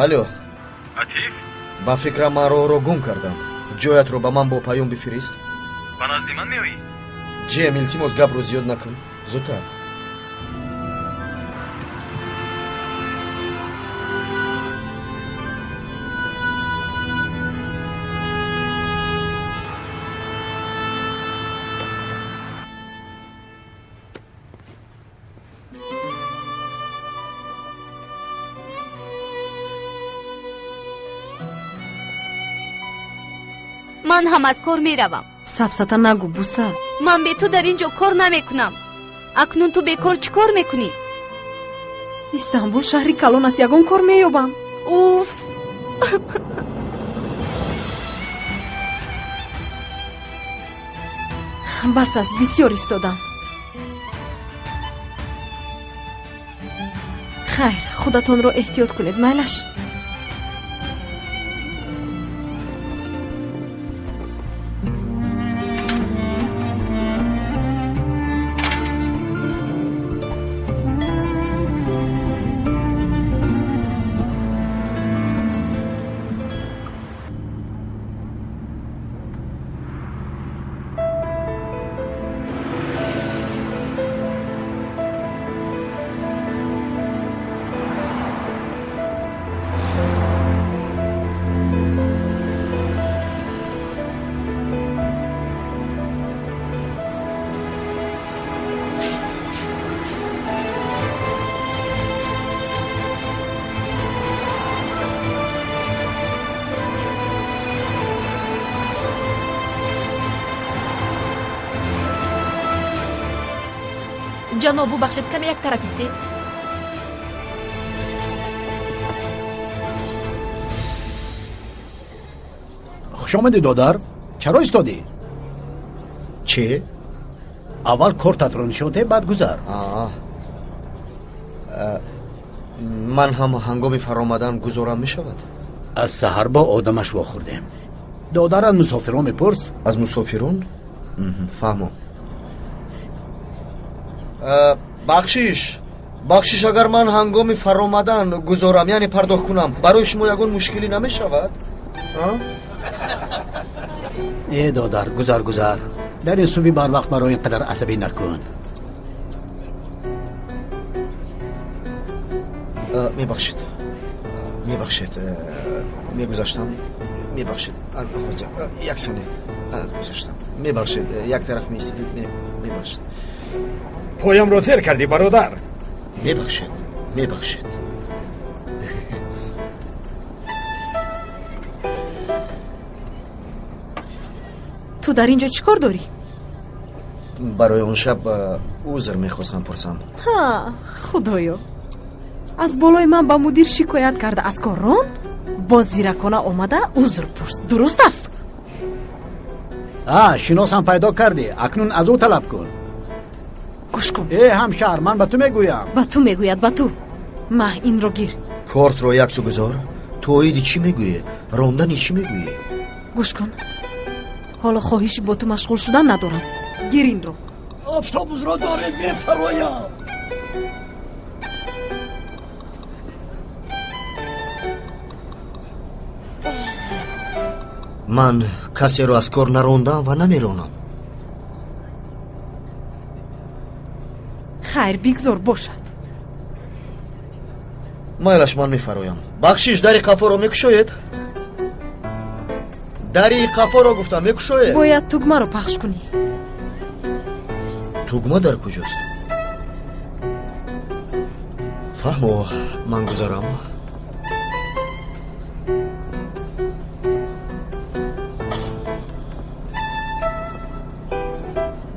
алло атиф ба фикрам ман роҳро гум кардам ҷоятро ба ман бо паём бифирист ба назди ман меоӣ ҷем илтимос гапро зиёд накун зудтар ман ҳам аз кор меравам. сафсата нагу буса. ман бе ту дар ин ҷо кор намекунам. акнун ту бекор чӣ кор мекунӣ? истанбул шаҳри калон аст, ягон кор меёбам. уф бас аст, бисёр истодам. хайр, худатонро эҳтиёт кунед, майлаш. ҷаноб бубахшед, каме як тараф истед. хуш омадӣ додар. чаро истодӣ? чӣ? аввал кортатро нишон де, баъд гузар. ман ҳам ҳангоми фаромадан гузорам мешавад? аз саҳар бо одамаш вохӯрдем. додар аз мусофирон мепурс. аз мусофирон? фаҳмом. бахшиш агар ман ҳангоми фаромадан гузорам, яъне пардохт кунам, барои шумо ягон мушкилӣ намешавад? додар, гузар. дар ин суби барвақт маро ин қадар асабӣ накун. мебахшед, мегузаштам. мебахшед, ҳозир як сония гузаштам. мебахшед, як тараф меистидед. мебахшед. поямро зер кардӣ, бародар. мебахшед. ту дар ин ҷо чӣ кор дорӣ? барои он шаб узр мехостам пурсам. худоё, аз болои ман ба мудир шикоят карда аз кор рон? боз зиракона омада узр пурс, дуруст аст? шиносам пайдо кардӣ, акнун аз ӯ талаб кун. гӯш кун. ҳамшаҳр, ман ба ту мегӯям. ба ту мегӯяд, ба ту. ма инро гир. кортро яксу гузор. ту оиди чӣ мегӯӣ? рондани чӣ мегӯӣ? гӯш кун. ҳоло хоҳиши бо ту машғул шудан надорам. гир инро. автобусро дорем, мепароям. ман касеро аз кор нарондам ва намеронам. хайр, бигзор бошад. майлаш, ман мефароям. бахшиш, дари қафоро мекушоед? дари қафоро гуфтам, мекушоед? бояд тугмаро пахш кунӣ. тугма дар куҷост? фаҳмо, ман гузарам.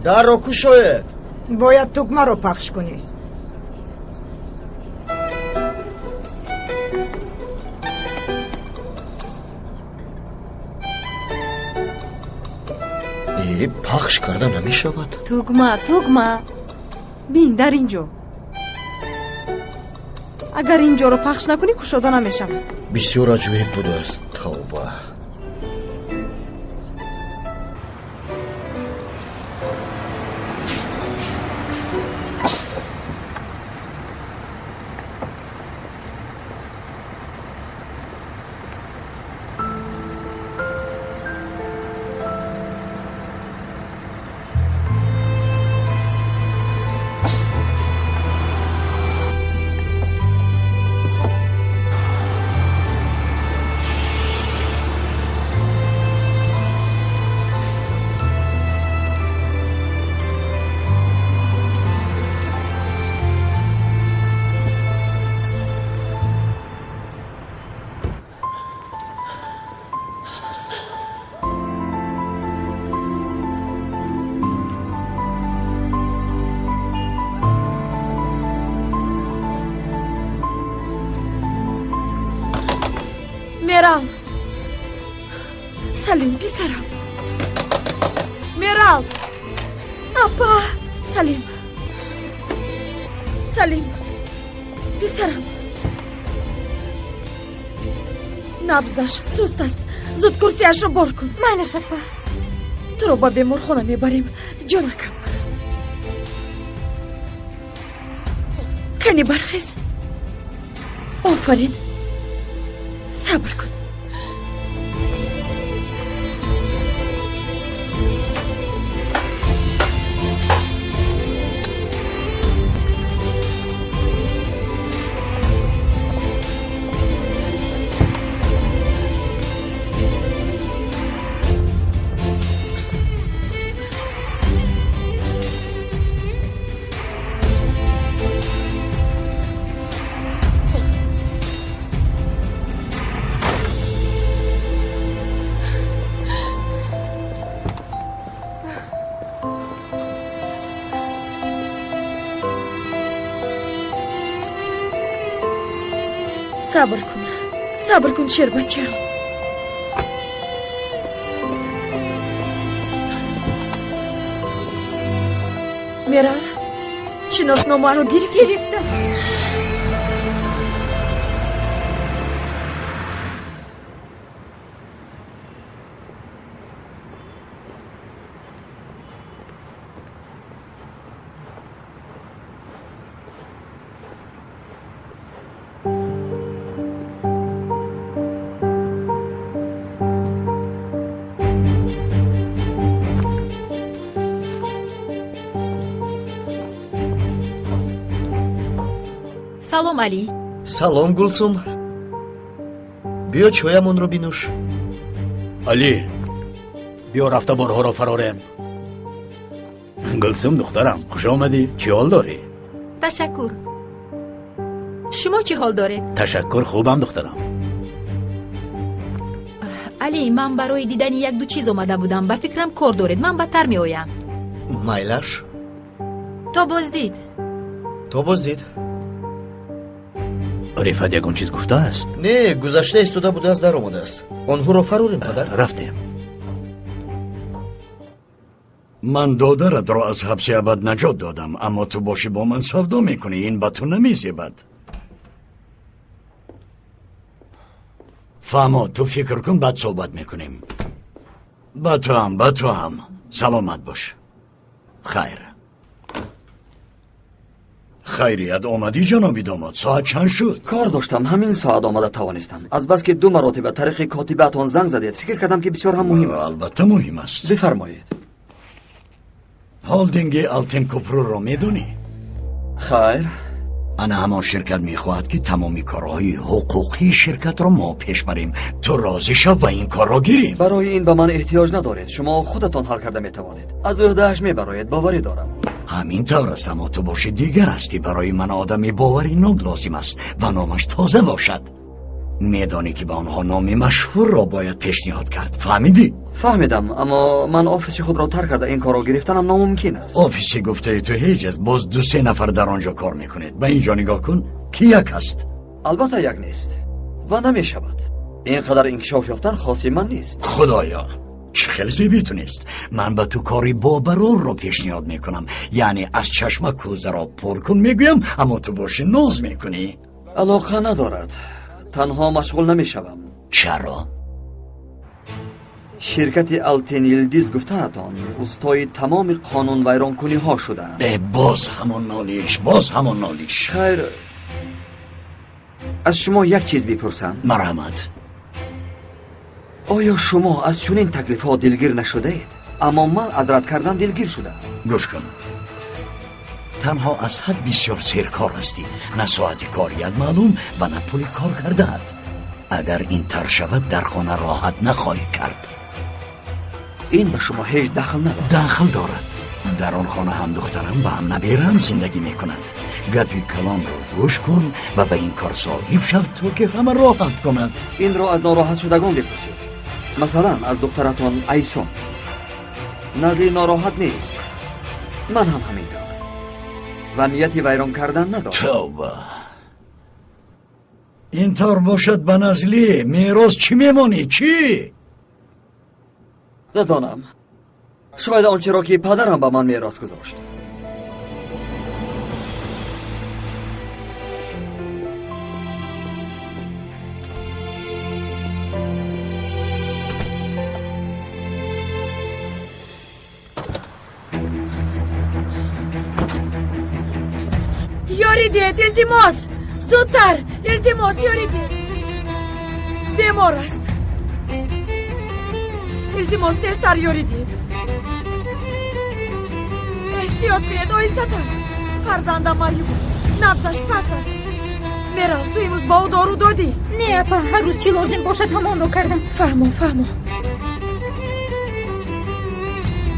дарро кушоед? бояд тугмаро пахш кунӣ. пахш карда намешавад. тугма бин дар ин ҷо. агар ин ҷоро пахш накунӣ, кушода намешавад. бисёр аҷоиб будааст. тавба. салим писарам. мерал. апа. салим. салим писарам. набзаш суст аст. зуд курсиашро бор кун. майлаш апа. туро ба беморхона мебарем ҷонакам. кани бархез. офарин. сабр кун. صبر کن شیر بچه. میرال شناسنامه رو گرفتم. салом али. салом гулсум. биё чоямонро бинӯш. али биё рафтоборҳоро фарорем. гулсум духтарам хуш омадӣ. чӣ ҳол дорӣ? ташаккур. шумо чӣ ҳол доред? ташаккур хубам духтарам. али ман барои дидани як ду чиз омада будам. ба фикрам кор доред. ман бадтар меоям. майлаш. то боздид. то боздид. рифат ягон чиз гуфтааст? не, гузашта истода будааст, дар омадааст. онҳоро фарорем падар. рафтем. ман додаратро аз ҳабси абад наҷот додам, аммо ту бошӣ бо ман савдо мекунӣ. ин ба ту намезебад. фаҳмо, ту фикр кун, баъд суҳбат мекунем. ба ту ҳам саломат бош. хайр. хайрият омадӣ ҷаноби домод. соат чанд шуд? кор доштам. ҳамин соат омада тавонистам. азбаски ду маротиба тариқи котибаатон занг задед, фикр кардам ки бисёр ҳам муҳим аст. албатта муҳим аст. бифармоед. ҳолдинги алтинкӯпрӯро медонӣ? хайр. ана ҳамон ширкат мехоҳад ки тамоми корҳои ҳуқуқии ширкатро мо пеш барем. ту розӣ шав ва ин корро гирем. барои ин ба ман эҳтиёҷ надоред. шумо худатон ҳал карда метавонед. аз уҳдааш мебароед. боварӣ дорам. ҳамин тавр аст, аммо ту боши дигар ҳастӣ. барои ман одами боваринок лозим аст ва номаш тоза бошад. медонӣ ки ба онҳо номи машҳурро бояд пешниҳод кард. фаҳмидӣ? фаҳмидам, аммо ман офиси худро тарк карда ин корро гирифтанам номумкин аст. офиси гуфтаи ту ҳеҷ аст. боз ду се нафар дар он ҷо кор мекунед. ба ин ҷо нигоҳ кун. ки як аст? албатта як нест ва намешавад. ин қадар инкишоф ёфтан хоси ман нест. худоё, чӣ хеле зебӣ тунест. ман ба ту кори бобарорро пешниҳод мекунам. яъне аз чашма кӯзаро пур кун мегӯям, аммо ту боши ноз мекунӣ. алоқа надорад. танҳо машғул намешавам. чаро? ширкати алтин илдиз гуфтаатон устои тамоми қонунвайронкуниҳо шудаанд. боз ҳамон нолиш. хайр, аз шумо як чиз бипурсам. марҳамат. оё шумо аз чунин таклифҳо дилгир нашудаед? аммо ман аз рад кардан дилгир шудам. гӯш кун. танҳо аз ҳад бисёр серкор ҳастӣ. на соати корият маълум ва на пули кор кардаат. агар ин тар шавад дар хона роҳат нахоҳӣ кард. ин ба шумо ҳеҷ дахл надорад. дахл дорад. дар он хона ҳам духтарам ба ҳам наберам зиндагӣ мекунад. гапи калонро гӯш кун ва ба ин кор соҳиб шав, то ки ҳама роҳат кунад. инро аз нороҳатшудагон бипурсед. масалан аз духтаратон айсон. назли нороҳат нест. ман ҳам ҳамин тавр ва нияти вайрон кардан надорам. тавба. ин тавр бошад ба назли мерос чӣ мемонӣ? чӣ? ندانم. شاید آنچه را که پدرم به من میراث گذاشت. یوریدید التماس زودتر التماس یوریدید بیمار است التماس تستر یوریدید احتیاط کنید آیستتر فرزندم معیوب است نبضش پست است میرال تو امروز با او دارو دادی؟ نه اپا هر روز چی لازم باشد همان رو کردم فهمو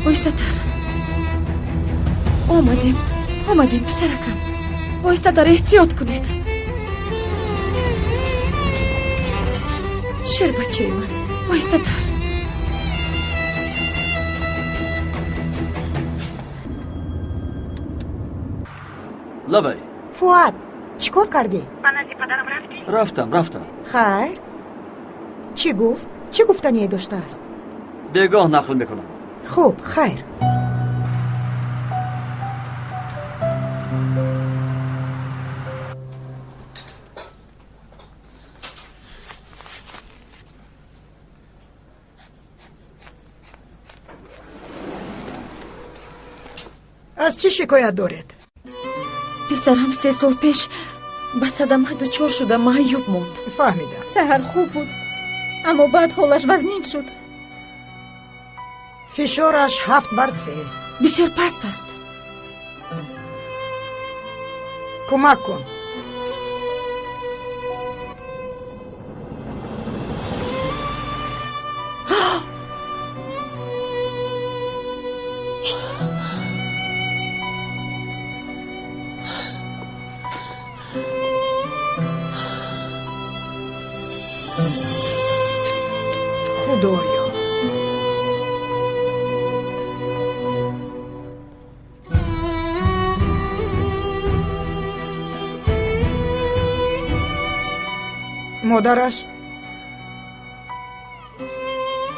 آیستتر آمدیم پسرکم آیستتر احتیاط کنید شیر بچه من آیستتر لبی فواد چیکار کردی؟ من از پدرم رفتم خیر چی گفتنی داشته است؟ بگاه نقل میکنم. خوب خیر از چی شکایت دارد؟ پسرم 3 سال پیش به صدمه دچار شده معیوب موند. فهمیدم. سحر خوب بود اما بعد حالش وزنین شد. فشارش 7/3 بسیار پست است. کمک کن. خدایا مادرش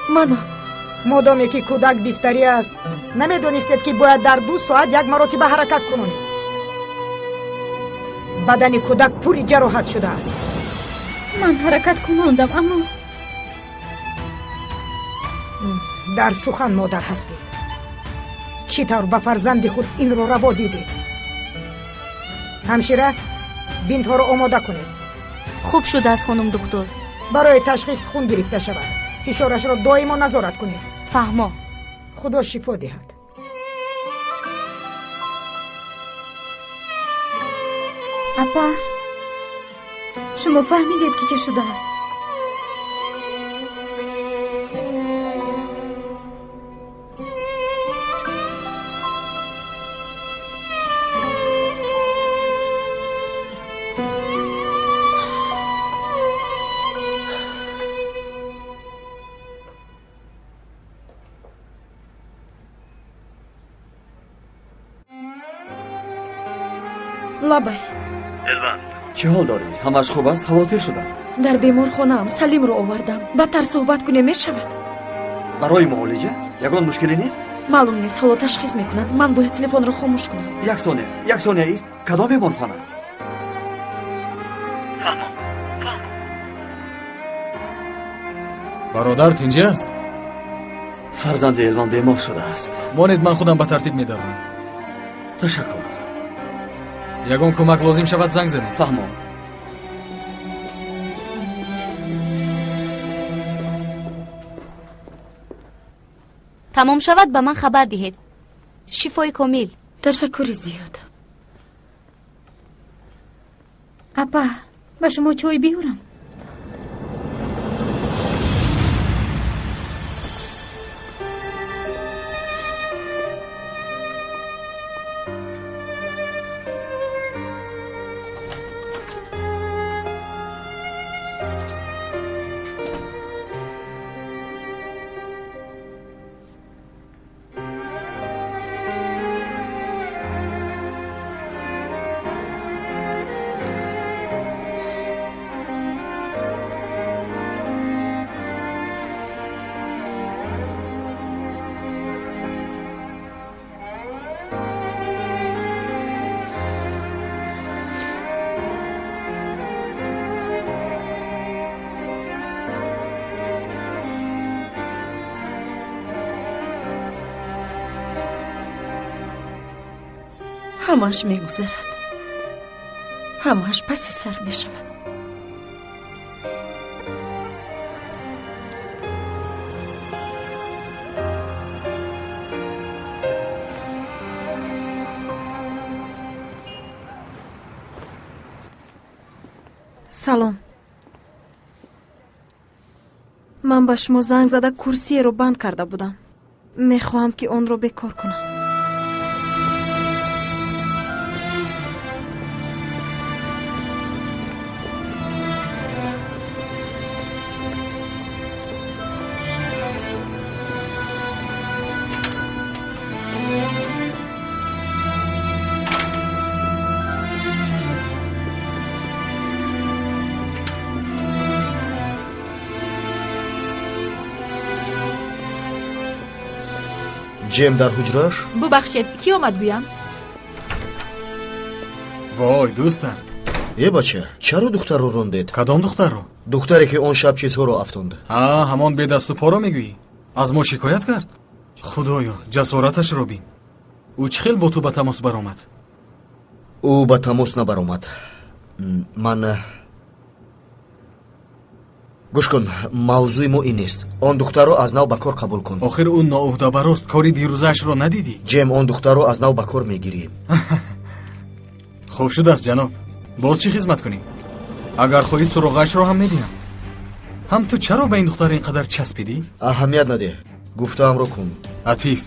منم. مادامی که کودک بیستری است نمیدونستید که باید در 2 ساعت 1 مرتبه حرکت کنونید. بدن کودک پوری جراحت شده است. من حرکت کناندم اما در سخن مادر هستید. چطور به فرزند خود این رو روا دیدید؟ همشیره بینت ها رو آماده کنید. خوب شده از خانم دکتر. برای تشخیص خون گرفته شود. فشارش را دائما نظارت کنید. فهمو. خدا شفا دهد. اپا شما فهمیدید که چه شده است؟ لبای الوند چه حال داری؟ همش خوب است؟ خواطر شدم. در بیمارخانه ام سلیم رو آوردم. بدتر صحبت کنه می شود. برای معالجه یگان مشکلی نیست؟ معلوم نیست حالا تشخیص میکنند. من باید تلفن رو خاموش کنم. یک ثانیه است. کدام بیمارخانه؟ برادرت اینجا است؟ فرزند الوان بیمار شده است. مانید من خودم به ترتیب میدارم. تشکر. یگان کمک لازم شود زنگ زنید. فهمم. تمام شود به من خبر دهید. شفای کامل. تشکری زیاد. اپا به شما چای بیارم. ҳамааш мегузарад, ҳамааш паси сар мешавад. салом. ман ба шумо занг зада курсиеро банд карда будам. мехоҳам ки онро бекор кунам. ҷем дар ҳуҷраш? бубахшед, кӣ омад гӯям? вой дӯстам. бача, чаро духтарро рондед? кадом духтарро? духтаре ки он шаб чизҳоро афтонд. ҳамон бедасту поро мегӯӣ? аз мо шикоят кард? худоё, ҷасораташро бин. ӯ чӣ хел бо ту ба тамос баромад? ӯ ба тамос набаромад. ман гӯш кун, мавзӯи мо ин нест. Он духтарро аз нав ба кор қабул кун. охир ӯ ноуҳдабарост, кори дирӯзаашро надидӣ? ҷем, он духтарро аз нав ба кор мегирем. хуб шудааст ҷаноб. боз чӣ хизмат кунем? агар хоҳӣ суроғашро ҳам медиҳам. ҳам ту чаро ба ин духтар ин қадар часпидӣ? аҳамият надеҳ, гуфтаамро кун. атиф,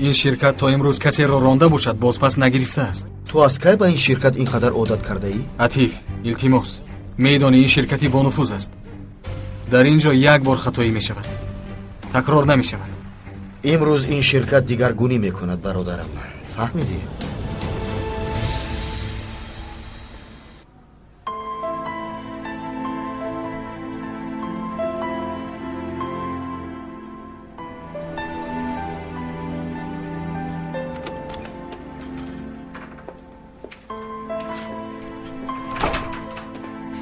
ин ширкат то имрӯз касеро ронда бошад бозпас нагирифтааст. ту аз кай ба ин ширкат ин қадар одат кардаӣ? атиф, илтимос, медонӣ ин ширкати бонуфуз аст. дар ин ҷо як бор хатоӣ мешавад, такрор намешавад. имрӯз ин ширкат дигаргунӣ мекунад, бародарам. фаҳмидӣ?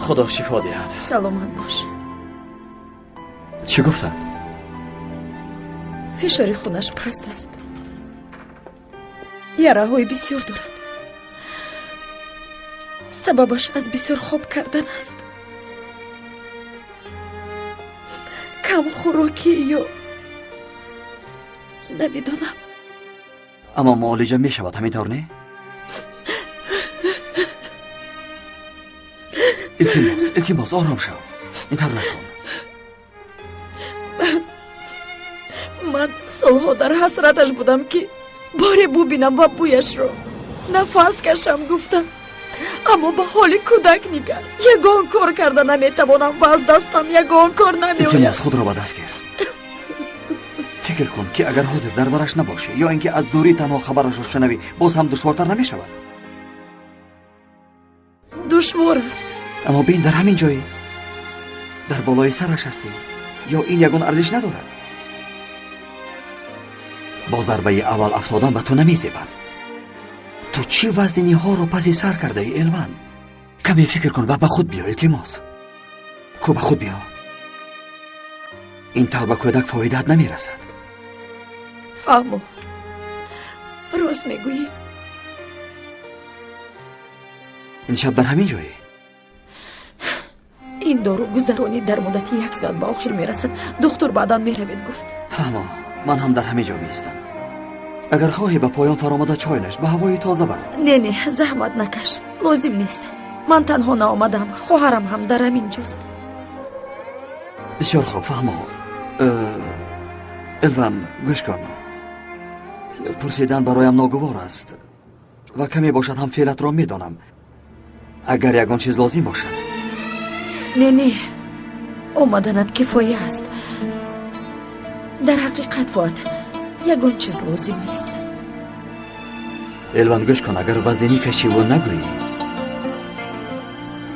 خدا شفا دهد. سلامت باش. چی گفتند؟ فشار خونش پست است. یراهای بسیار دارد. سببش از بسیار خواب کردن است. کم خوراکی یا نمیدانم. اما معالجه می شود همینطور نه؟ التماس آرام شو. اینطور نکن. من سالها در حسرتش بودم که باره ببینم و بویش رو نفس کشم گفتم، اما به حال کودک نگر یگان کار کرده نمیتوانم و از دستم یگان کار نمیآید. التماس خود را به دست گیر. فکر کن که اگر حاضر دربارش نباشی یا اینکه از دوری تنها خبرش رو شنوی باز هم دشوارتر نمیشود. دشوار است. اما بین در همین جایی در بالای سرش هستی یا این یگان ارزش ندارد؟ با ضربه اول افتادن به تو نمیزیبد. تو چی وزنی ها رو پس سر کرده ای الوان؟ کمی فکر کن و به خود بیا التماس. کو به خود بیا. این طور به کودک فایدت نمیرسد. فهمو راست میگویی. این شب در همین جایی؟ این دارو گذرانی در مدت 1 ساعت به آخر میرسد. دکتر بعدا میروید گفت. فهمو من هم در همین جا میستم. اگر خواهی به پایان فرامده چای نش به هوای تازه بر. نه زحمت نکش، لازم نیست. من تنها نآمدم، خواهرم هم در همین جاست. بسیار خوب فهمو. الوان گوش کن. پرسیدن برایم ناگوار است و کمی باشد هم فعلت را میدانم. اگر یگان چیز لازم باشد. نه آمدنت کفایه است. در حقیقت فقط یگان چیز لازم نیست. الوان گوش کن، اگر وزنی کشی و نگویی.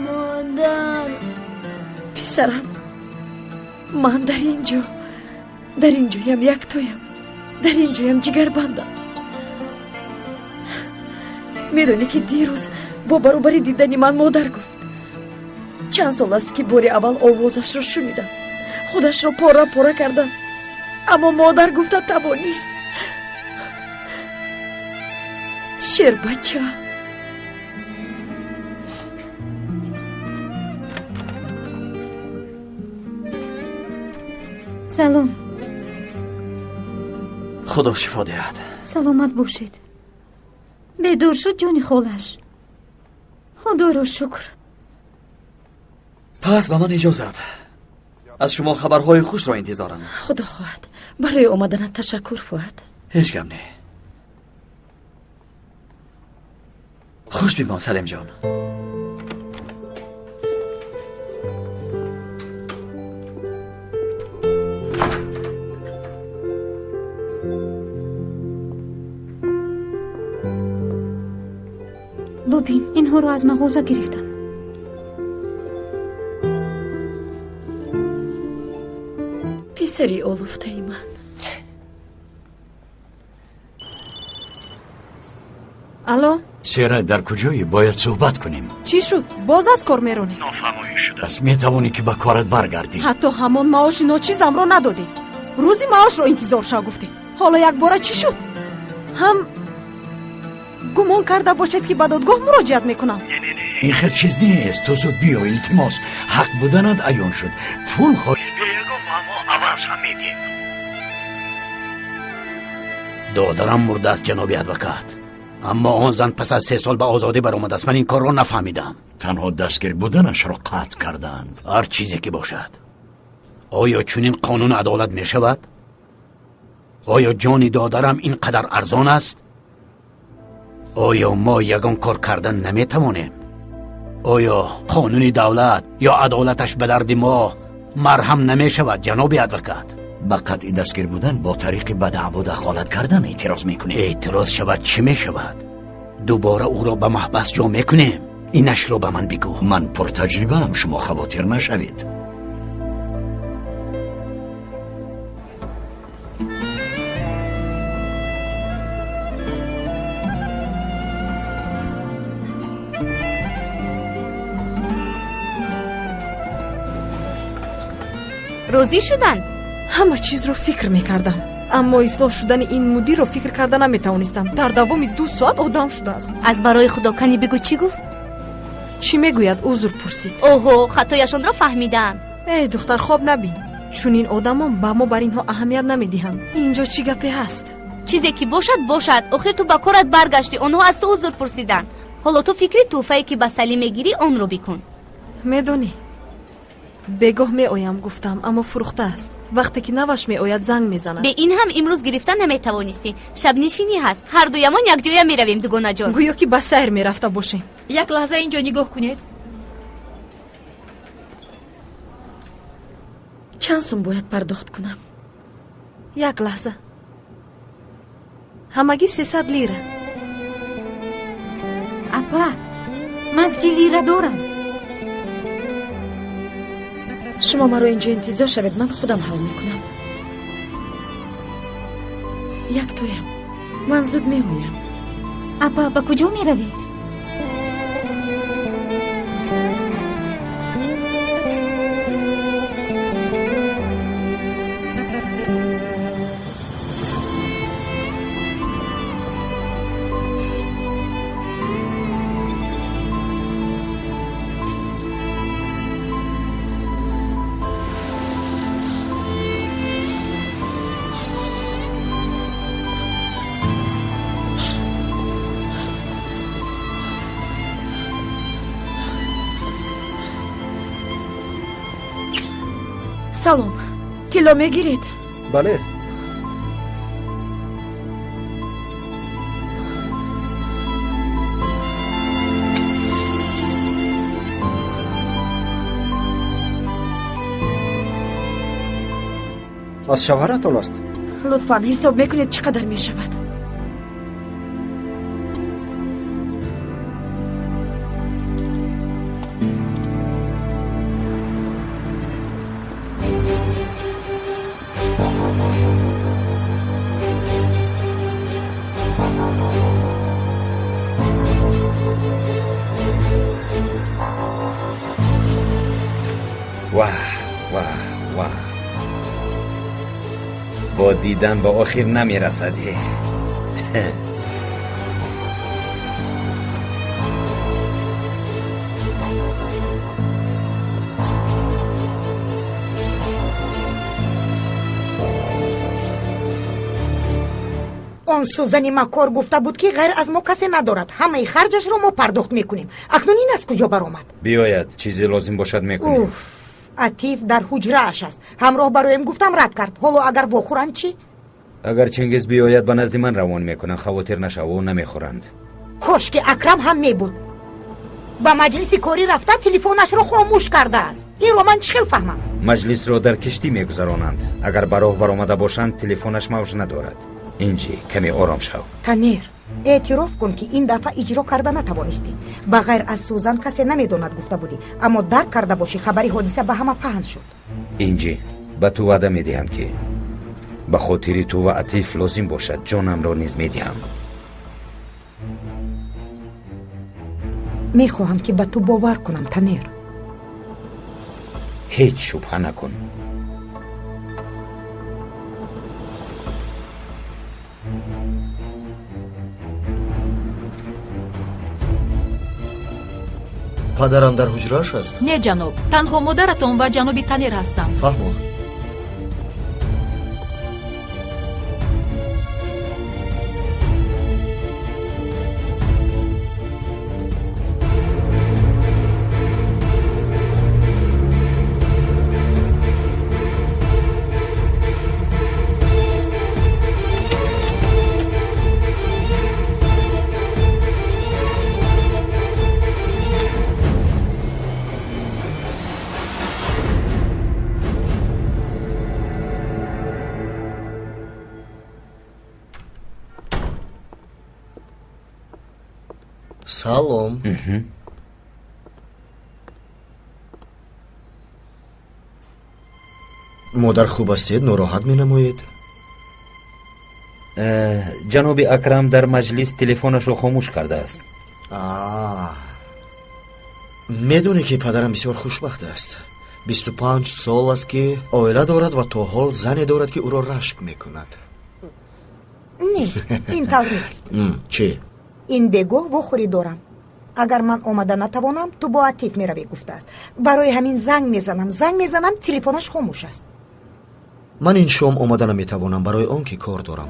مادر پسرم، من در اینجایم یک تویم. در اینجایم جگر بندم. میدونی که دیروز با برابری دیدنی من مادر گفت چند سال است که باری اول آوازش را شنیدم. خودش را پاره کردم، اما مادر گفت توانیست. شیر بچه. سلام. خدا شفا دهد. سلامت باشید. بدور شد جونی خالش. خدا رو شکر. پس به من اجازت. از شما خبرهای خوش را انتظارم. خدا خواهد. برای اومدن تشکر فؤاد. هیچ غم نه. خوش بیمان سلیم جان. ببین اینها رو از مغازه گرفتم. پسری اولفته من. الو سیره در کجایی؟ باید صحبت کنیم. چی شد؟ باز از کار میرونی؟ نافرمایی شده. پس میتوانی که به کارت برگردی. حتی همون معاش ناچیزم رو ندادی. روزی معاش رو انتظار شو گفتی. حالا یک باره چی شد؟ هم گمان کرده باشد که به دادگاه مراجعت میکنم. این خیر چیز نیست. تو زود بیا. التماس حق بودنت عیان شد. پول خواهی بیگم ما عوض هم میدیم. دادرم مرده است جناب ادوکات، اما آن زن پس از 3 سال به آزادی برآمده است. من این کار را نفهمیدم. تنها دستگیر بودنش را قطع کردند. هر چیزی که باشد. آیا چنین قانون عدالت می شود؟ آیا جان دادرم اینقدر ارزان است؟ آیا ما یگان کار کردن نمی توانیم؟ آیا قانون دولت یا عدالتش به درد ما مرهم نمی شود جناب ادوکات؟ به قطع دستگیر بودن با طریق به دعوا دخالت کردن اعتراض میکنیم. اعتراض شود چی می شود؟ دوباره او را به محبس جا میکنیم؟ اینش رو به من بگو. من پر تجربه هم، شما خواطر نشوید. روزی شدن. همه چیز رو فکر میکردم، اما اصلاح شدن این مدیر رو فکر کردن نمیتوانستم. در دوام 2 ساعت آدم شده است. از برای خدا کنی بگو چی گفت؟ چی میگوید؟ عذر پرسید. اوهو خطایشان را فهمیدن. ای دختر خواب نبین، چون این آدمان با ما بر اینها اهمیت نمیدهند. اینجا چی گپی هست؟ چیزی که باشد آخر تو با کارت برگشتی، اونها از تو عذر پرسیدن. حالا تو فکری توفایی که با سلی میگیری اون رو بکن. میدونی بگاه می آیم گفتم، اما فروخته است. وقتی که نوش می آید زنگ میزند. به این هم امروز گرفتن نمیتوانستی. شب نشینی هست، هر دویمان یک جای میرویم دوگانه جان. گویا که به سیر میرفته باشیم. یک لحظه اینجا نگاه کنید. چند سوم باید پرداخت کنم؟ یک لحظه. همگی 300 لیره. اپا من 30 لیره دارم. شما مرا اینجا انتظار شوید، من خودم حل میکنم. یک تویم، من زود میگویم. اپا با کجا میروی؟ سلام، تیلا میگیرید؟ بله. از شوهرتون است؟ لطفاً حساب میکنید چقدر میشود؟ واه با دیدن به آخر نمیرسد. он сӯзани макор гуфта буд ки ғайр аз мо касе надорад, ҳамаи харҷашро мо пардохт мекунем. акнун ин аз куҷо баромад? биёяд, чизе лозим бошад мекунем. атиф дар ҳуҷрааш аст. ҳамроҳ бароем гуфтам рад кард. ҳоло агар вохӯранд чӣ? агар чингиз биёяд ба назди ман равон мекунанд, хавотир нашаву намехӯранд. кошки акрам ҳам мебуд. ба маҷлиси корӣ рафта телефонашро хомӯш кардааст. инро ман чӣ хел фаҳмам? маҷлисро дар киштӣ мегузаронанд. агар ба роҳ баромада бошанд, телефонаш мавж надорад. инҷи каме ором шав. танер, эътироф кун ки ин дафъа иҷро карда натавонистӣ. ба ғайр аз сӯзан касе намедонад гуфта будӣ, аммо дарк карда бошӣ хабари ҳодиса ба ҳама паҳн шуд. инҷи ба ту ваъда медиҳам ки ба хотири ту ва атиф лозим бошад ҷонамро низ медиҳам. мехоҳам ки ба ту бовар кунам танер. ҳеҷ шубҳа накун. падарам дар ҳуҷрааш аст? не ҷаноб, танҳо модаратон ва ҷаноби танер ҳастам. фаҳмо. салом. модар хуб астед? нороҳат менамоед? ҷаноби акрам дар маҷлис телефонашро хомӯш кардааст. медонӣ ки падарам бисёр хушбахт аст. 25 сол аст ки оила дорад ва то ҳол зане дорад ки ӯро рашк мекунад. не, ин тавр нест. чӣ? ин дегоҳ вохӯрӣ дорам. агар ман омада натавонам, ту бо атиф меравӣ гуфтааст. барои ҳамин занг мезанам, телефонаш хомӯш аст. ман ин шом омада наметавонам, барои он ки кор дорам.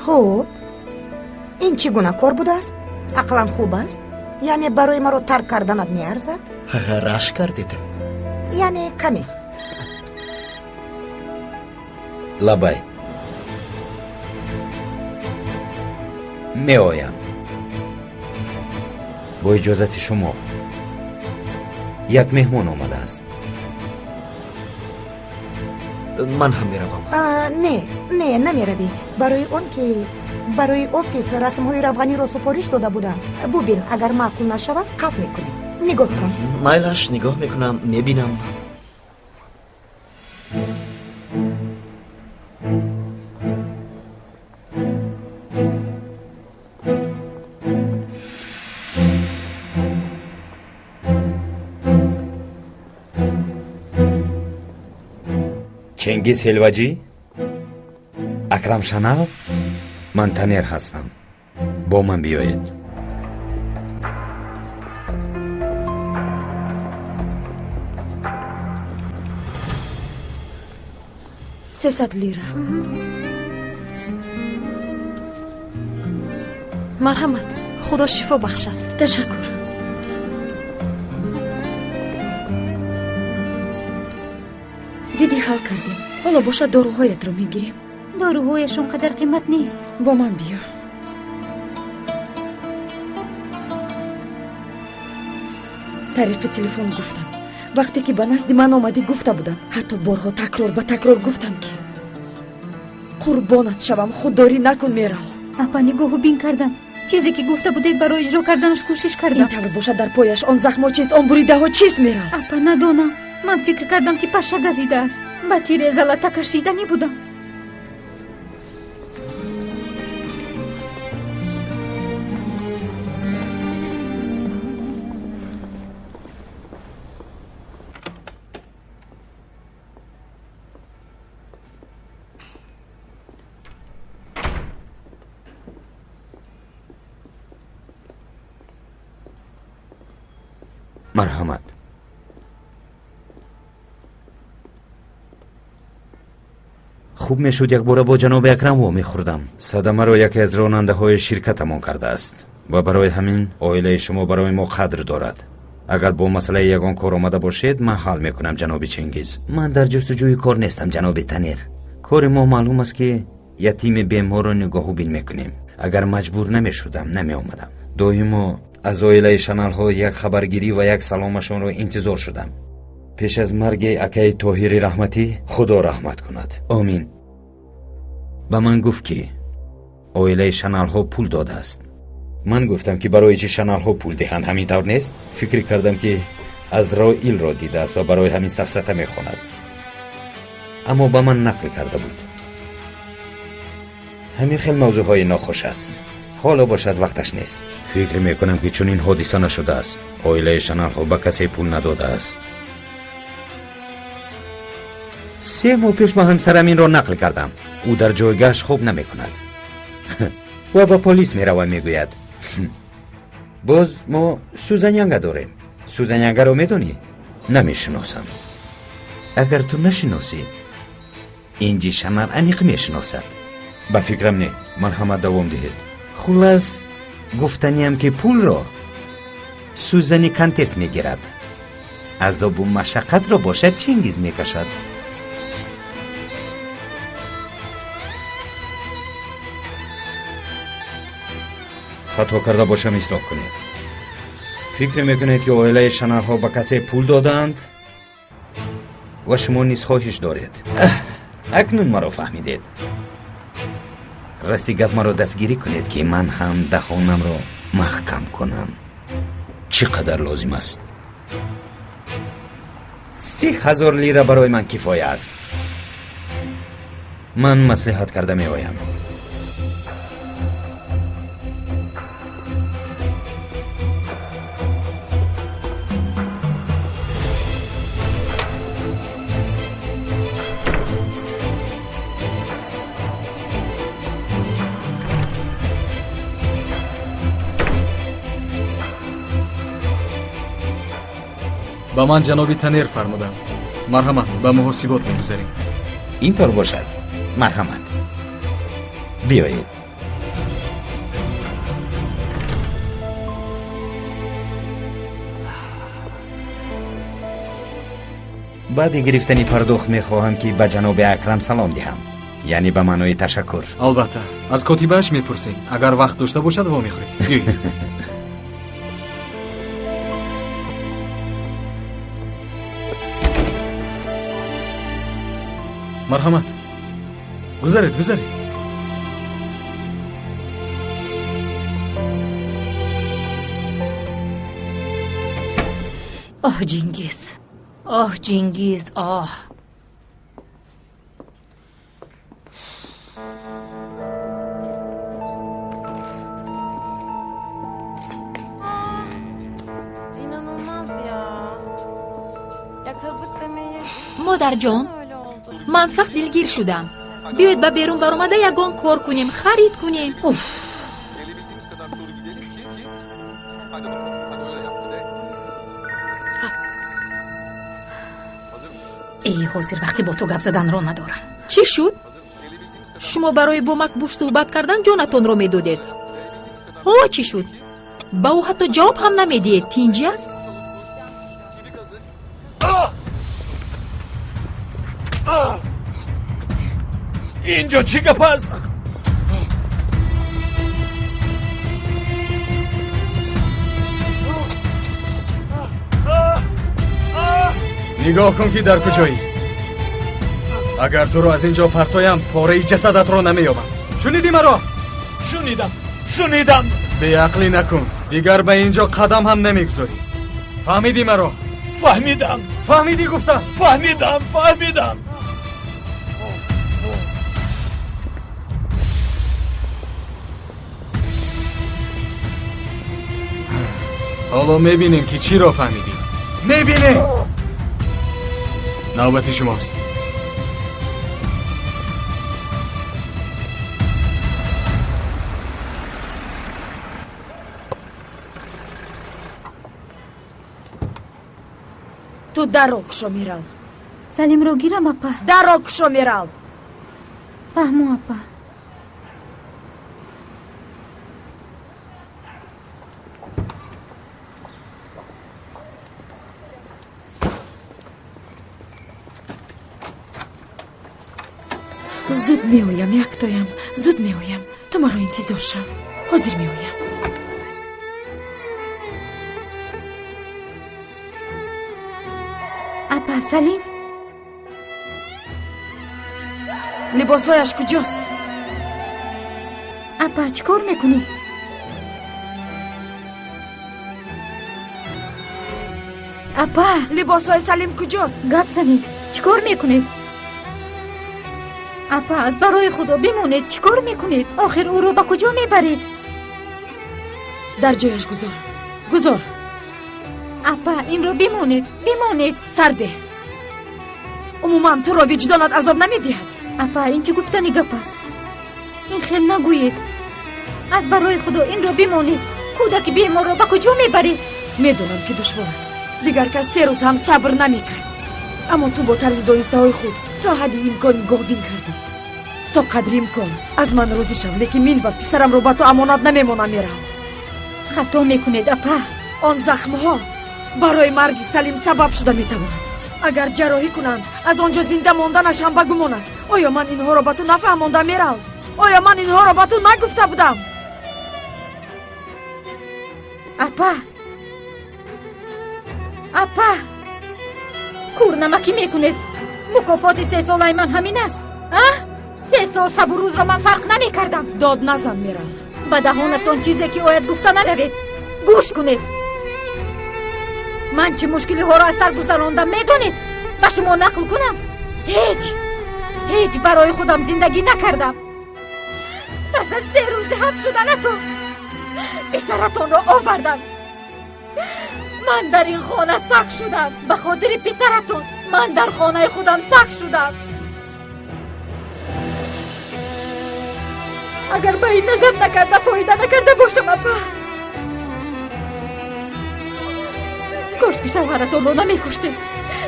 хуб, ин чӣ гуна кор будааст? ақлан хуб аст? яъне барои маро тарк карданат меарзад? рашк кардед? яъне каме. лабай меоям. бо иҷозати шумо як меҳмон омадааст. ман ҳам меравам. не намеравӣ. барои офис расмҳои равғаниро супориш дода будам. бубин, агар маъқул нашавад қатъ мекунем. нигоҳ кун. майлаш, нигоҳ мекунам, мебинам. чингиз ҳелваҷӣ, акрам шанав, ман танер ҳастам. бо ман биёед. سیصد لیره. مرحمت. خدا شفا بخشد. تشکر. دیدی حل کردیم. حالا باشه داروهایت رو میگیریم. داروهایش اونقدر قیمت نیست. با من بیا. طریق تلفن گفتم. وقتی که به نزد من آمدی گفته بودم. حتی بارها تکرار به تکرار گفتم که قربانت شوم، خودداری نکن میرال. اپا نگاهو بین کردم. چیزی که گفته بودید برای اجرا کردنش کوشش کردم. این طور باشه در پایش آن زخم چیست، آن بریده ها چیست میرال؟ اپا ندونم. من فکر کردم که پشه گزیده است. با تیر ازالتا کشیدنی بودم. مرحمت. خوب میشد یک بار با جناب اکرم وا میخوردم. صدمه را یکی از راننده های شرکتمان کرده است و برای همین عائله شما برای ما قدر دارد. اگر با مسئله یگان کار آمده باشید من حل میکنم جناب چنگیز. من در جستجوی کار نیستم جناب تنیر. کار ما معلوم است که یتیم بیمار را نگاه و بین میکنیم. اگر مجبور نمیشدم نمی آمدم. دائما از عائله شنل ها یک خبرگیری و یک سلامشان را انتظار شدم. پیش از مرگ اکای طاهری رحمتی خدا رحمت کند. آمین. به من گفت که عائله شنل ها پول داده است. من گفتم که برای چه شنل ها پول دهند همین طور نیست؟ فکر کردم که از رائیل را دیده است و برای همین سفسطه میخواند. اما به من نقل کرده بود. همین خیلی موضوع های ناخوش است. حالا باشد وقتش نیست. فکر میکنم که چون این حادثه نشده است عائله شنل ها به کسی پول نداده است. 3 ماه پیش من همسرم این را نقل کردم. او در جایگاهش خوب نمی کند و با پلیس می روم می گوید. باز ما سوزنیانگه داریم. سوزنیانگه رو می دونی؟ نمی شناسم. اگر تو نشناسی اینجی شنل انیق می شناسد. به فکرم نه. من همه دوام دهید. خلاص گفتنیم که پول را سوزنی کنتس می گیرد. عذاب و مشقت را باشد چنگیز می کشد. خطا کرده باشم اصلاح کنید. فکر میکنید که عائله شنل ها به کسی پول دادند و شما نیز خواهش دارید. اکنون مرا فهمیدید. راستی گپ مرا دستگیری کنید که من هم دهانم را محکم کنم. چقدر لازم است؟ 30,000 لیره برای من کفایه است. من مصلحت کرده می آیم. با من جنابی تنیر فرمودم. مرحمت به محاسبات میگذاریم. اینطور باشد. مرحمت. بیایید. بعد گرفتنی پرداخت میخواهم که به جناب اکرم سلام دهم. یعنی به معنای تشکر. البته از کاتیبهش میپرسیم. اگر وقت داشته باشد وا میخورید. بیایید. مرحمت. گذارید. آه جنگیز. مادر جان، من سخت دلگیر شدم. بیایید با بیرون برآمده یگان کار کنیم، خرید کنیم. ای حاضر وقتی با تو گپ زدن را ندارم. چی شد؟ شما برای با مکبوش صحبت کردن جانتان را میدادید. حالا چی شد؟ با او حتی جواب هم نمیدید. تینجی است؟ اینجا چی گپ است؟ نگاه کن که در کجایی. اگر تو رو از اینجا پرتایم پاره جسدت رو نمیابم. شنیدی مرا؟ شنیدم. بی عقلی نکن. دیگر به اینجا قدم هم نمیگذاری. فهمیدی مرا؟ فهمیدم. فهمیدی گفتم؟ فهمیدم. حالا میبینیم که چی را فهمیدی. میبینیم. نوبت شماست. تو در رو کشو میرال. سلیم رو گیرم اپا. در رو کشو میرال. فهمو اپا. زود میایم یکتایم، زود میایم. تو مرا انتظار شو. حاضر میایم. اپا سلیم لباسهایش کجاست؟ اپا چیکار میکنی؟ اپا لباسهای سلیم کجاست؟ گپ زنید. چیکار میکنید؟ اپا از برای خدا بمونید. چیکار میکنید؟ آخر او رو به کجا میبرید؟ در جایش گذار. اپا این رو بمونید. سرده. عموما تو را وجدانت عذاب نمیدهد؟ اپا این چی گفتنی گپ است؟ این خیل نگویید. از برای خدا این رو بمونید. کودک بیمار رو به کجا میبرید؟ میدونم که دشوار است. دیگر کس 3 روز هم صبر نمیکرد. اما تو با طرز دانسته های خود تا حد امکان گاهبین کردی. تا قدر امکان از من راضی شو، لیکن من و پسرم رو به تو امانت نمیمونم. میرم. خطا میکنید اپا. آن زخمها برای مرگ سلیم سبب شده میتواند. اگر جراحی کنند از آنجا زنده ماندنش هم به گمان است. آیا من اینها را به تو نفهمانده میرم؟ آیا من اینها را به تو نگفته بودم؟ اپا کورنمکی میکنید. مکافات 3 ساله من همین است. 3 سال شب و روز را من فرق نمی کردم. داد نزن میرم. به دهانتان چیزی که باید گفته نروید. گوش کنید. من چه مشکلی ها را از سر گذراندم میدونید؟ به شما نقل کنم؟ هیچ برای خودم زندگی نکردم. پس از 3 روز حبس شدنتون پسرتان را آوردم. من در این خانه سگ شدم. به خاطر پسرتون من در خانه خودم سگ شدم. اگر به این نظر نکرده فایده نکرده باشم اپا. کاش که شوهرتون رو نمیکشتید.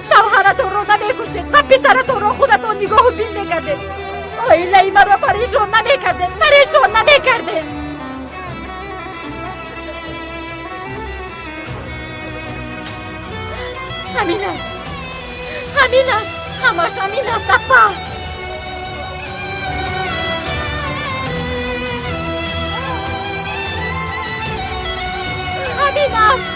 شوهرتون رو نمیکشتید و پسرتون رو خودتون نگاه و بین میکردید. آیله من رو پریشان نمیکردید. همین است. همش همین است اپا. همین است.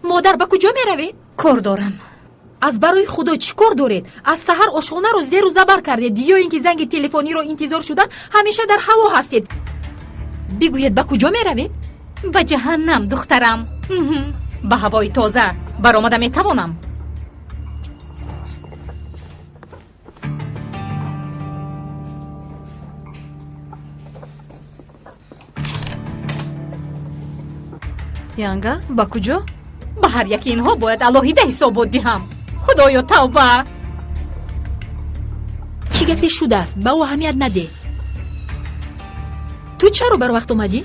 مادر به کجا میروید؟ کار دارم. از برای خدا چی کار دارید؟ از سحر آشخانه رو زیر و زبر کردید یا اینکه زنگ تلفنی رو انتظار شدن همیشه در هوا هستید؟ بگویید به کجا میروید؟ به جهنم دخترم. به هوای تازه برآمده میتوانم. янга ба куҷо? ба ҳар яки инҳо бояд алоҳида ҳисобот диҳам. худоё тавба. чӣ гапе шудааст? ба ӯ аҳамият надеҳ. ту чаро барвақт омадӣ?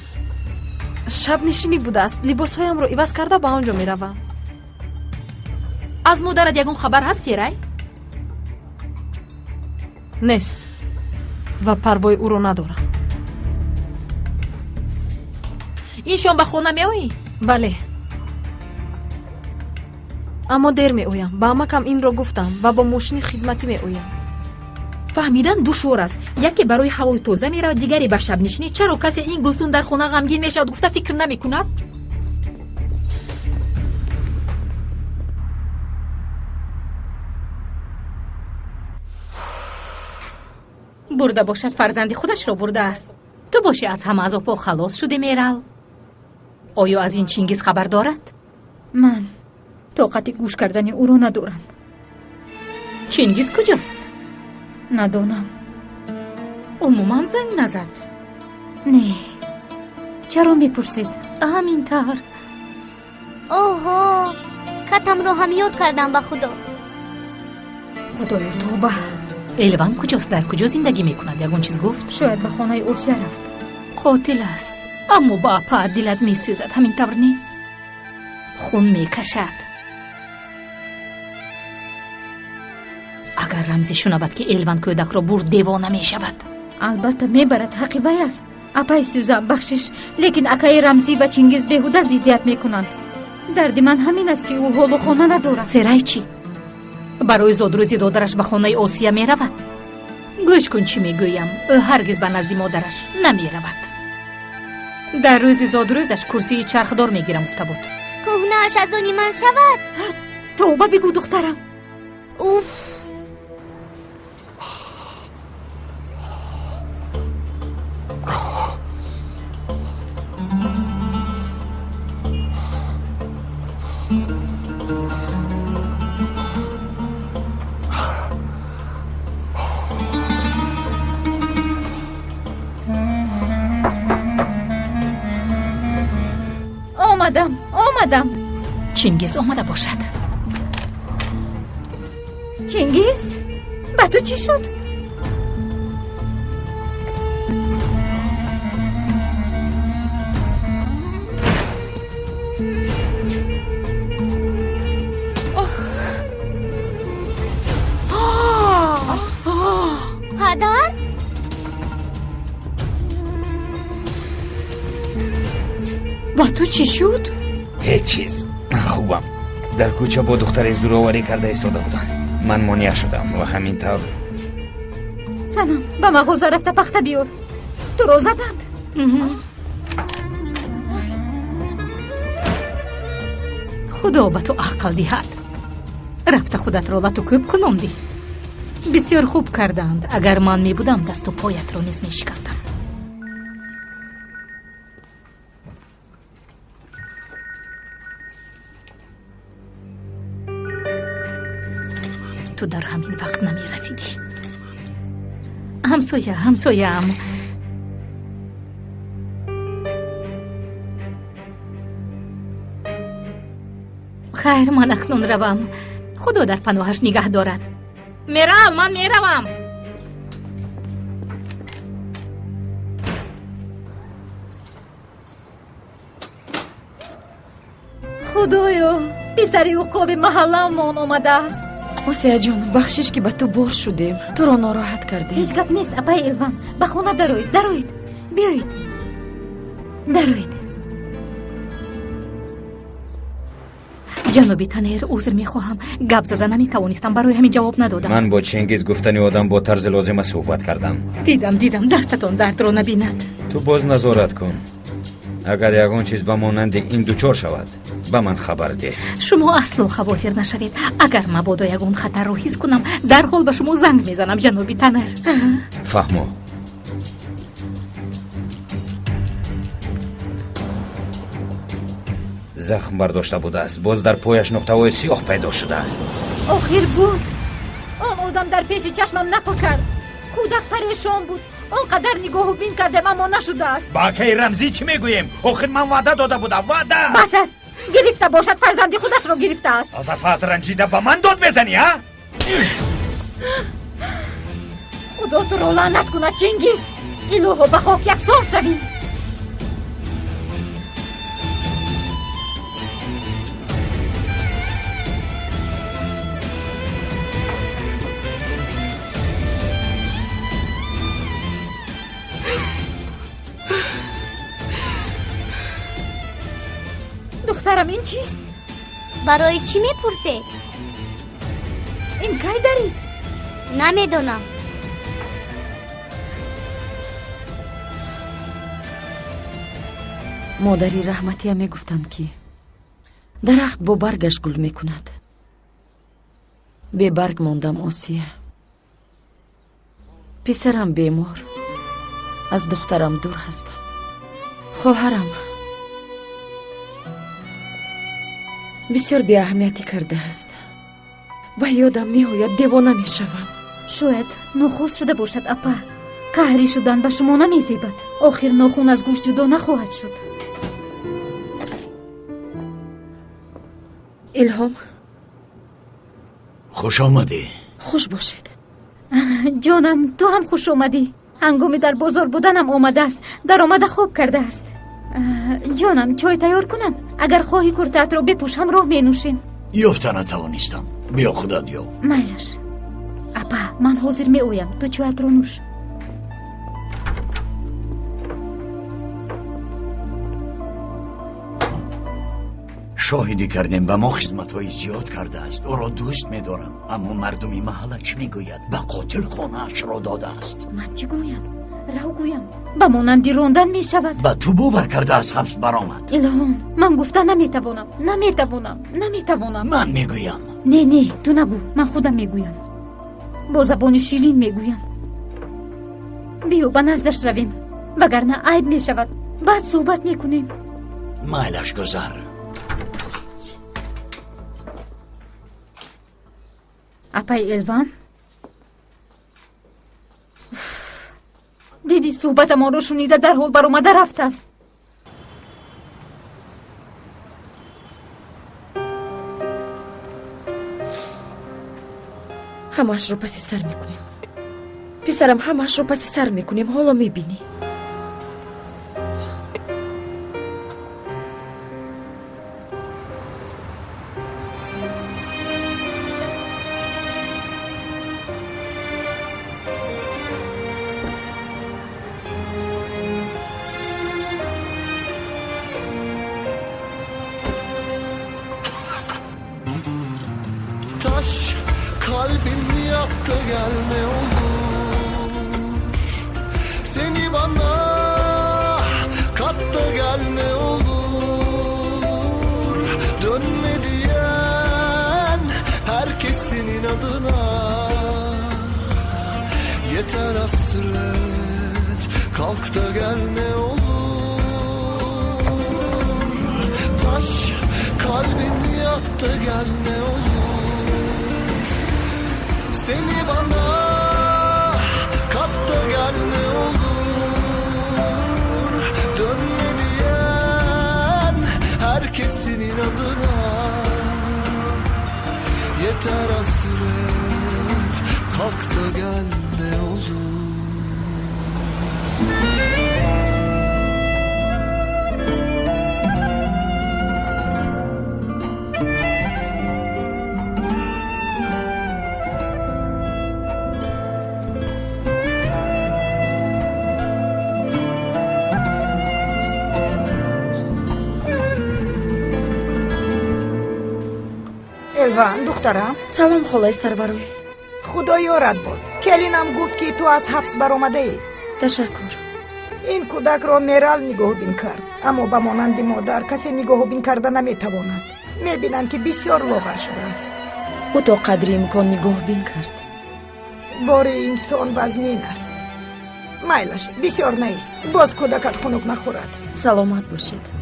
шабнишинӣ будааст. либосҳоямро иваз карда ба он ҷо меравам. аз модарат ягон хабар ҳаст серай? нест ва парвои ӯро надорам. ин шом ба хона меоӣ? бале, аммо дер меоям. ба амакам инро гуфтам ва бо мошини хизматӣ меоям. фаҳмидан душвор аст. яке барои ҳавои тоза меравад, дигаре ба шабнишинӣ. чаро касе ин гулстун дар хона ғамгин мешавад гуфта фикр намекунад? برده باشد فرزند خودش را برده است. تو باشی از همه عذاب خلاص شده میرال. آیا از این چینگیز خبر دارد؟ من طاقت گوش کردن او را ندارم. چینگیز کجاست؟ ندانم. عموما زنگ نزد. نه. چرا میپرسید؟ همینطور. اوه کتم رو هم یاد کردم به خدا. خدایا توبه. الوان کجاست؟ در کجا زندگی میکند؟ یگون چیز گفت؟ شاید به خانه اوسیا رفت. قاتل است. اما با پا دلت میسوزد. همینطور نی؟ خون میکشد. اگر رمزی شنود که الوان کودک را برد دیوانه میشود. البته میبرد. حقی وی است. اپای سوزم بخشش. لیکن اکای رمزی و چینگیز بهوده زیدیت میکنند. درد من همین است که او حال و خانه ندارد. سرای چی؟ برای زادروزی دادرش به خانه آسیا می رود. گوش کن چی میگویم. هرگز به نزد مادرش نمی رود. در روز زادروزش کرسی چرخدار میگیرم افته بود. کهنه‌اش از آنی من شود. توبه بگو دخترم. اوف. آمدم. چینگیز آمده باشد. چینگیز؟ به تو چی شد؟ پدر؟ با تو چی شد؟ هیچ چیز. من خوبم. در کوچه با دختر زورآوری کرده ایستاده بودند. من مانع شدم و همینطور. سلام. به مغازه رفته پخته بیار. تو رو زدند. خدا به تو عقل دهد. رفته خودت را لطو کوب کناندی. بسیار خوب کردند. اگر من می بودم دست و پایت را نیز می شکستم. تو در همین وقت نمی رسیدی. همسایه‌ام. خیر من اکنون روم. خدا در پناهش نگه دارد. من میروم. خدایا پسری عقاب محله‌مان آمده است. آسیا جان بخشش که به تو بار شدیم. تو را ناراحت کردیم. هیچ گپ نیست. اپای الوان به خانه درآیید. بیایید. درآیید. جنابی تنیر عذر میخواهم. گپ زدن نمیتوانستم. برای همین جواب ندادم. من با چینگیز گفتنی آدم با طرز لازم صحبت کردم. دیدم دستتان درد را نبیند. تو باز نظارت کن. اگر یگان چیز به مانند این دوچار شود به من خبر ده. شما اصلا خواطر نشوید. اگر مبادا یگان خطر رو حس کنم در حال به شما زنگ میزنم جنابی تنر. فهمو. زخم برداشته بوده است. باز در پایش نقطه‌های سیاه پیدا شده است. آخر بود. آن آدم در پیش چشمم نپکرد. کودک پریشان بود. آنقدر نگاه و بین کردم اما نشده است. باکی رمزی چی میگوییم؟ آخر من وعده داده بودم. وعده بس است. گرفته باشد فرزندی خودش را گرفته است. از افت رنجیده به من داد میزنی ها؟ خدا تو را لعنت کند چینگیز. الهو به خاک یکسان شوی. دخترم این چیست؟ برای چی میپرسه؟ این کی دارید؟ نمیدونم. مادری رحمتی هم میگفتند که درخت با برگش گل میکند. به برگ ماندم آسیه. پسرم بیمار، از دخترم دور هستم. خواهرم بسیار بی اهمیتی کرده است و یادم میآید دیوانه میشوم. شاید نخست شده باشد اپا. قهری شدن به شما نمیزیبد. آخر ناخون از گوشت جدا نخواهد شد. الهام، خوش آمدی. خوش باشید. جانم تو هم خوش آمدی. هنگامی در بازار بودنم آمده است. در آمده خوب کرده است. جانم چای تیار کنم؟ اگر خواهی کرتت را بپوش، هم راه می نوشیم. یافته نتوانستم. بیا خودت یو. میلش اپا، من حاضر می اویم. تو چایت را نوش. شاهدی کردیم و ما خدمت‌های زیاد کرده است. او را دوست می‌دارم، اما مردمی محله چی میگوید؟ به قاتل خانه‌اش را داده است. من چی گویم؟ رو گویم به مانندی راندن می شود. به تو باور کرده از حبس برآمد. الهام، من گفتن نمیتوانم. من میگویم. نه تو نگو، من خودم میگویم. با زبان شیرین میگویم. بیو به نزدش رویم، وگرنه عیب می شود. بعد صحبت میکنیم. مایلش گذر. اپای الوان، دیدی صحبت ما رو شنیده در حال بر اومده رفت است. همش رو پسی سر میکنیم. پسرم، همش رو پسی سر میکنیم. حالا میبینی. Taş kalbin yattı gel ne olur. Seni bana kat da gel ne olur. Dönme diyen herkesin inadına. Yeter hasret, kalk da gel ne olur. Taş kalbin yattı gel ne olur. Seni bana kat da gel ne olur. Dönme diyen herkesin inadına. Yeter hasret, kalk da gel ne olur. الوان دخترم. سلام خالای سربروی. خدا یارت بود. کلینم گفت که تو از حبس برآمده ای. تشکر. این کودک را میرال نگاه بین کرد، اما به مانند مادر کسی نگاه بین کرده نمیتواند. میبینم که بسیار لاغر شده است. او تا قدری امکان نگاه بین کرد. بار انسان وزنین است. میلش بسیار نیست. باز کودکت خنک نخورد. سلامت باشید.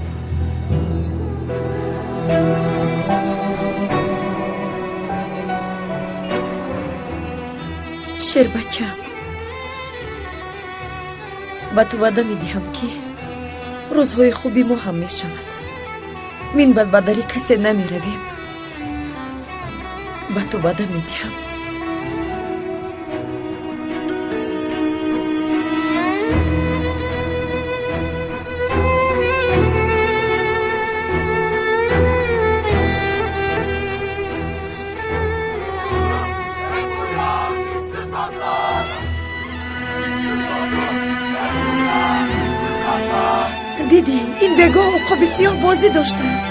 شیر بچه، با تو وعده میدهم که روزهای خوبی ما هم میشود. من بدبدری کسی نمی رویم. با تو وعده میدهم. دیدی این بگاه عقاب سیاه بازی داشته است.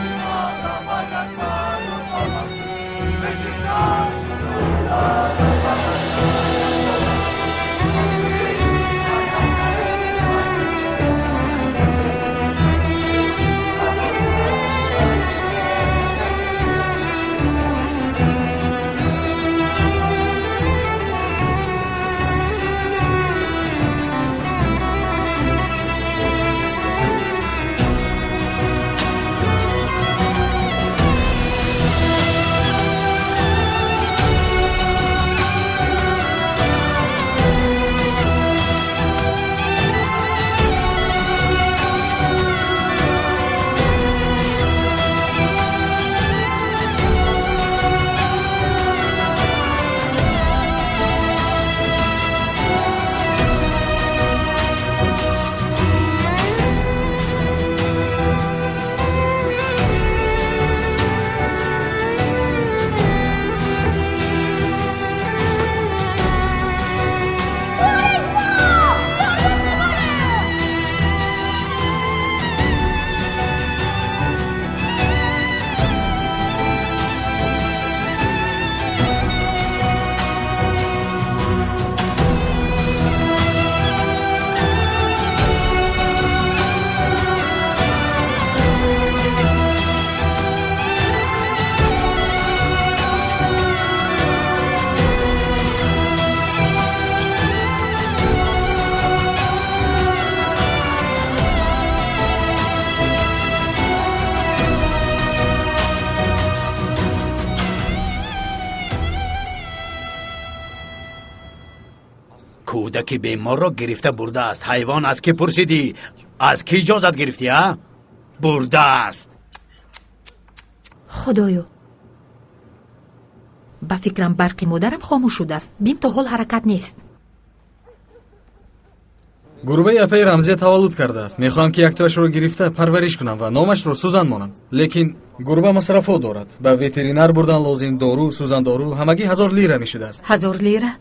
کودک بیمار را گرفته برده است. حیوان از کی پرسیدی؟ از کی اجازت گرفتی ها؟ برده است. خدایا با فکرم برقی مادرم خاموش شده است. بین تا حال حرکت نیست. گربه اپی رمزی تولد کرده است. میخواهم که یک تایش رو گرفته پرورش کنم و نامش رو سوزن مانم. لیکن گربه مصرفات دارد. با وترینر بردن لازم، دارو، سوزن دارو همگی 1000 لیره میشده است. 1000 لیره؟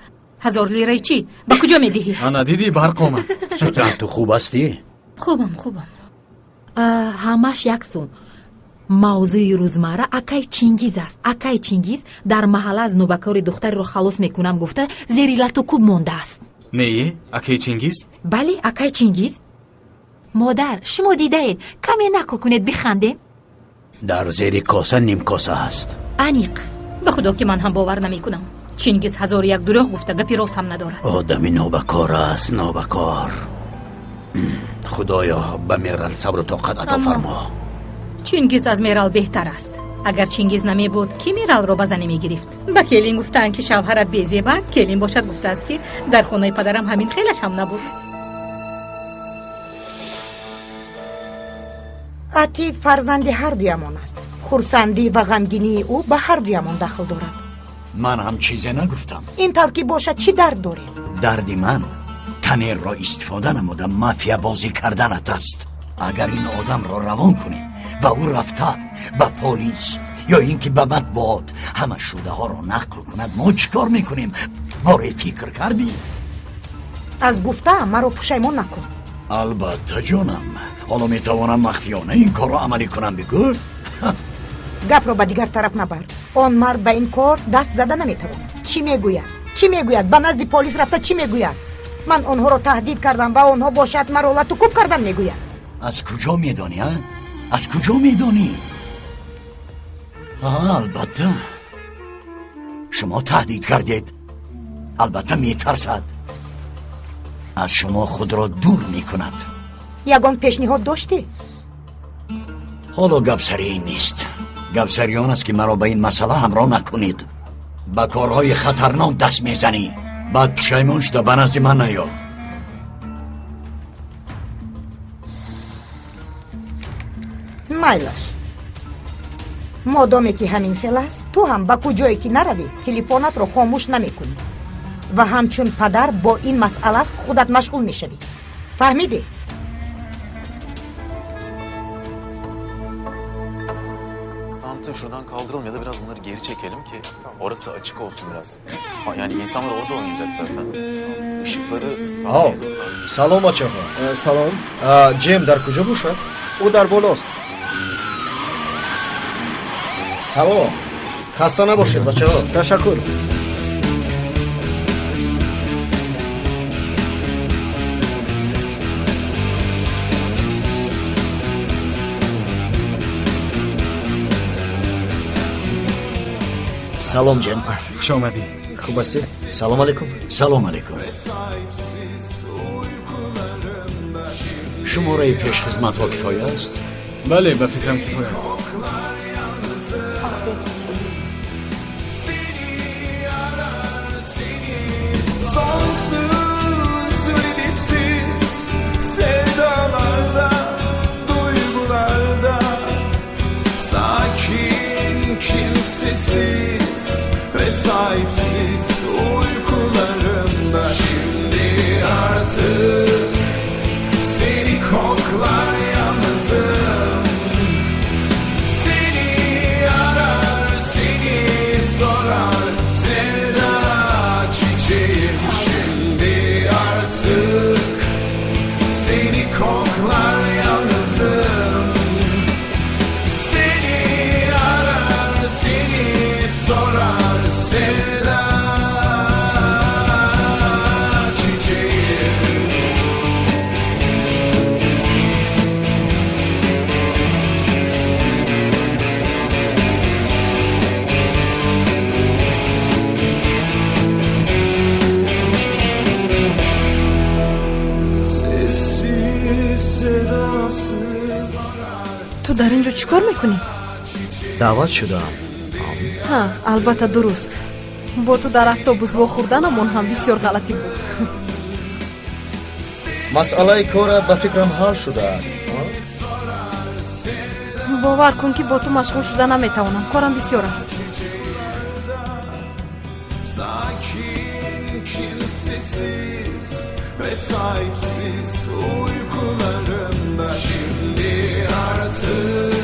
1000 لیره چی؟ با کجا میدهی؟ انا دیدی برق آمد. شطرنج تو خوب هستی؟ خوبم. همش یک سون. موضوع روزمره اکای چینگیز است. اکای چینگیز در محله از نوبکار دختری رو خلاص میکنم گفته زیر لرتو کوب مونده است. نه اکای چینگیز؟ بله اکای چینگیز. مادر شما دیده اید کمی نقل کنید بخندیم. در زیر کاسه نیم کاسه هست. انیق به خدا که من هم باور نمیکنم. چینگیز 1001 دروغ گفته گپی راست هم نداره. آدمی نوبکار است. نوبکار. خدایا به میرال صبر و طاقت عطا فرما. چینگیز از میرال بهتر است. اگر چینگیز نمی بود کی میرال رو بزنی میگرفت؟ به کلین گفتن که شوهر بیزی بعد کلین باشد گفته است که در خانه پدرم همین خیلش هم نبود. عطیف فرزند هر دویمان است. خرسندی و غمگینی او به هر دویمان دخل دارد. من هم چیزی نگفتم. این طور که باشد چی درد داری؟ دردی من تنیر را استفاده نمودم مافیا بازی کردنت است. اگر این آدم را روان کنی و او رفته به پلیس یا اینکه به مطبوعات همه شده ها را نقل کند ما چیکار میکنیم؟ باره فکر کردی؟ از گفته مرا پشیمان نکن. البته جانم. حالا میتوانم مخفیانه این کار را عملی کنم بگو؟ گپ را به دیگر طرف نبر. آن مرد به این کار دست زده نمیتواند. چی میگوید؟ به نزد پلیس رفته چی میگوید؟ من آنها را تهدید کردم و آنها باشد مرا لطو کوب کردن میگوید. از کجا میدانی ها؟ از کجا میدانی؟ البته شما تهدید کردید. البته میترسد. از شما خود را دور میکند. یگان پیشنهاد داشتی؟ حالا گپسری این نیست. گپسری آن است که مرا به این مسئله همراه نکنید. با کارهای خطرناک دست میزنی. بعد پشیمان شده به نزد من نیا. مایلش مادامی که همین خیل است تو هم با کجایی که نروی تلفنت رو خاموش نمیکنی و همچون پدر با این مسئله خودت مشغول میشوی. فهمیدی؟ Şuradan kaldıralım ya da biraz bunları geri çekelim ki orası açık olsun biraz. Yani insanlar orada oynayacak zaten. Işıkları سلام بچه ها. سلام. جیم در کجا باشد؟ او در بالاست. سلام. خسته نباشید بچه ها. تشکر. سلام جیم. خوش آمدی. خوب هستی؟ سلام علیکم. سلام علیکم. شماره پیش خدمت ها کفایه است؟ بله به فکرم کفایه است. Sonsuz ve dipsiz sevdalarda, duygularda, sakin, kimsesiz ve sahipsiz uykularında şimdi artık seni koklar yalnızım. Seni arar, seni sorar, sevda çiçeğim şimdi artık seni koklar yalnızım. Seni arar, seni sorar, sevda çiçeğim. تو در اینجا چیکار میکنی؟ دعوت شدم. ها البته درست. با تو در اتوبوس وا خوردنمون هم بسیار غلطی بود. масъалаи корат ба фикрам ҳал шудааст. бовар кун ки бо ту машғул шуда наметавонам. корам бисёр аст. Sakin, kimsesiz ve sahipsiz uykularımda şimdi artık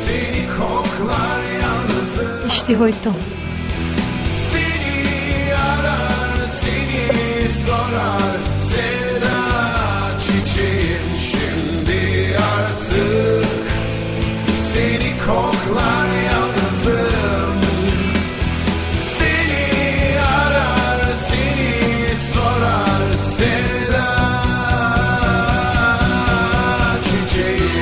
seni koklar yalnızım. İştihoy to. Seni arar, seni sorar sevda çiçeğim şimdi artık seni koklar yalnızım. Sevda çiçeğim.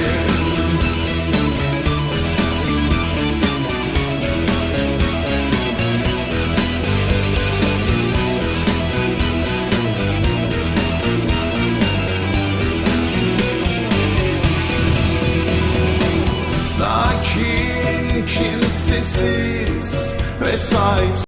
Sakin, kimsesiz ve sahipsiz